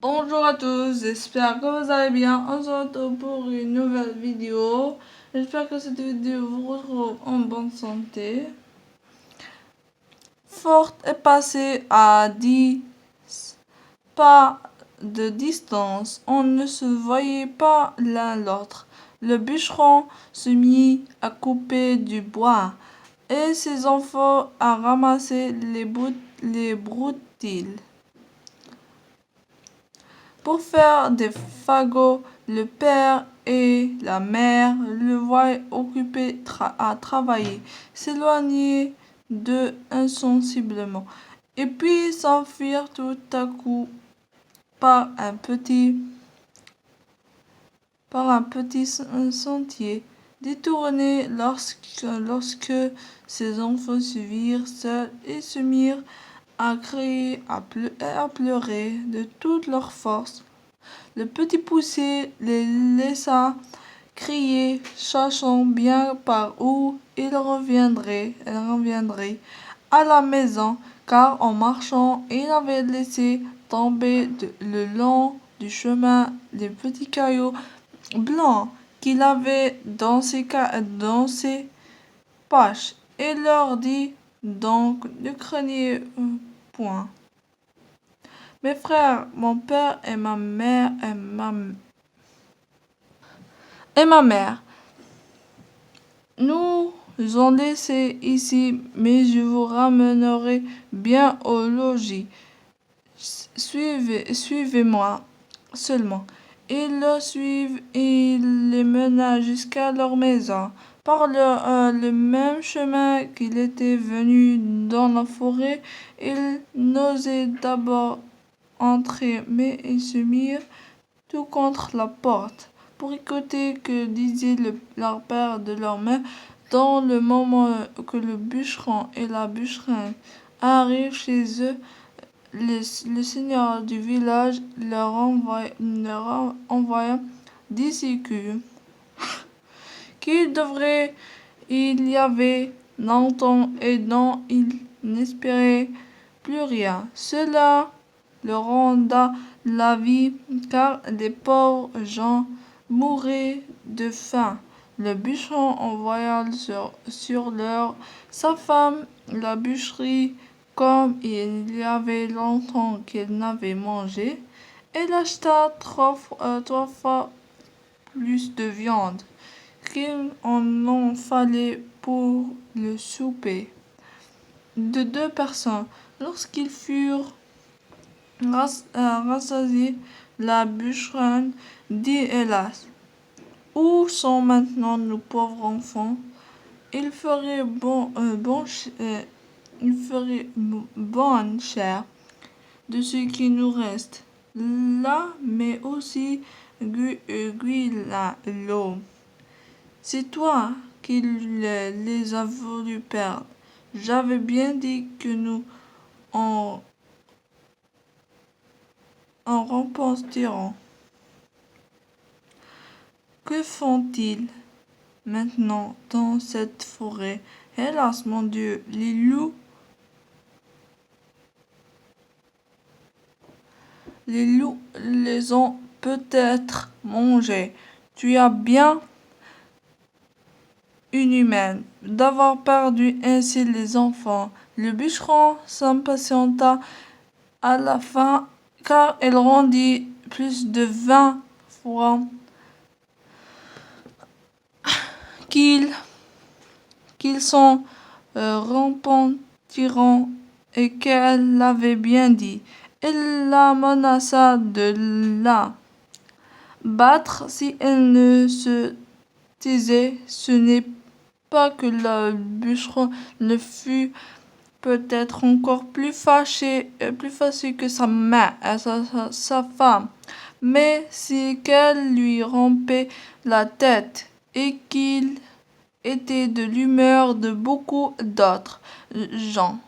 Bonjour à tous, j'espère que vous allez bien. On se retrouve pour une nouvelle vidéo. J'espère que cette vidéo vous retrouve en bonne santé. Ford est passé à 10 pas de distance. On ne se voyait pas l'un l'autre. Le bûcheron se mit à couper du bois et ses enfants à ramasser les broutiles. Pour faire des fagots, le père et la mère le voyaient occupé à travailler, s'éloigner d'eux insensiblement, et puis s'enfuir tout à coup par un petit sentier détourné lorsque ses enfants se virent seuls et se mirent à crier et à pleurer de toute leur force. Le petit poussé les laissa crier, cherchant bien par où il reviendrait à la maison, car en marchant, il avait laissé tomber le long du chemin des petits cailloux blancs qu'il avait dans ses poches, et leur dit donc ne craignez point. Mes frères, mon père et ma mère nous ont laissés ici, mais je vous ramènerai bien au logis. Suivez-moi seulement. Ils le suivent et il les mena jusqu'à leur maison, par le même chemin qu'il était venu dans la forêt. Ils n'osaient d'abord entrer, mais ils se mirent tout contre la porte, pour écouter que disait leur père de leur mère. Dans le moment que le bûcheron et la bûcheronne arrivent chez eux, le seigneur du village leur envoya 10 écus qu'ils devraient. Il y avait longtemps et dont ils n'espéraient plus rien. Cela leur renda la vie, car les pauvres gens mouraient de faim. Le bûcheron envoya sur l'heure sa femme la bûcherie, comme il y avait longtemps qu'elle n'avait mangé. Elle acheta trois fois plus de viande qu'il en fallait pour le souper de 2 personnes. Lorsqu'ils furent rassasiés, la bûcheronne dit hélas, où sont maintenant nos pauvres enfants? Il ferait bonne chère de ce qui nous reste là, mais aussi l'eau. C'est toi qui les as voulu perdre. J'avais bien dit que nous en repentirons. Que font-ils maintenant dans cette forêt? Hélas, mon Dieu, les loups les ont peut-être mangés. Tu as bien une humaine d'avoir perdu ainsi les enfants. Le bûcheron s'impatienta à la fin, car il rendit plus de 20 fois qu'ils s'en repentiront et qu'elle l'avait bien dit. Il la menaça de la battre si elle ne se taisait. Ce n'est pas que le bûcheron ne fut peut-être encore plus fâché que sa femme, mais c'est qu'elle lui rompait la tête et qu'il était de l'humeur de beaucoup d'autres gens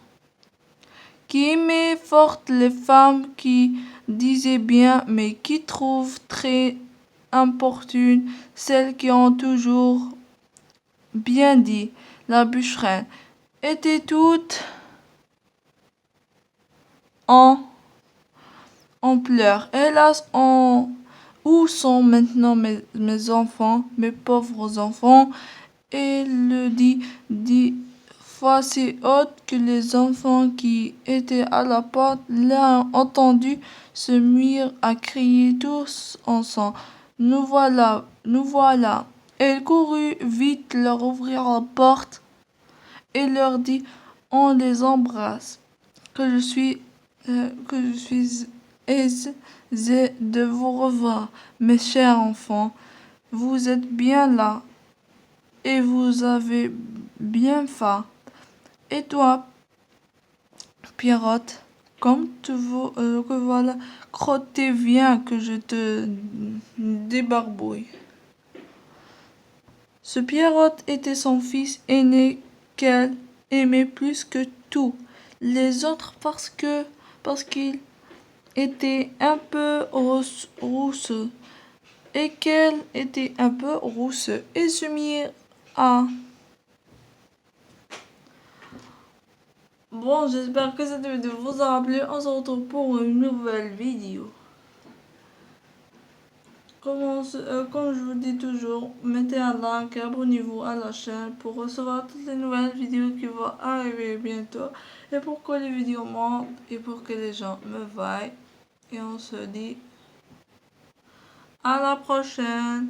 qui aimaient fort les femmes, qui disaient bien, mais qui trouvent très importunes celles qui ont toujours bien dit. La bûcheronne était toute en en pleurs. Hélas, où sont maintenant mes enfants, mes pauvres enfants? Et le dit fois si haute que les enfants qui étaient à la porte l'ayant entendu se mirent à crier tous ensemble. Nous voilà, nous voilà. Elle courut vite leur ouvrir la porte et leur dit on les embrasse, que je suis aisée de vous revoir, mes chers enfants. Vous êtes bien là, et vous avez bien faim. Et toi, Pierrotte, comme que voilà, crottez, viens que je te débarbouille. Ce Pierrotte était son fils aîné qu'elle aimait plus que tous les autres parce qu'il était un peu rousse et qu'elle était un peu rousse et se mirent à... Bon, j'espère que cette vidéo vous a plu. On se retrouve pour une nouvelle vidéo. Comme je vous dis toujours, mettez un like et abonnez-vous à la chaîne pour recevoir toutes les nouvelles vidéos qui vont arriver bientôt. Et pour que les vidéos montent et pour que les gens me voient. Et on se dit à la prochaine.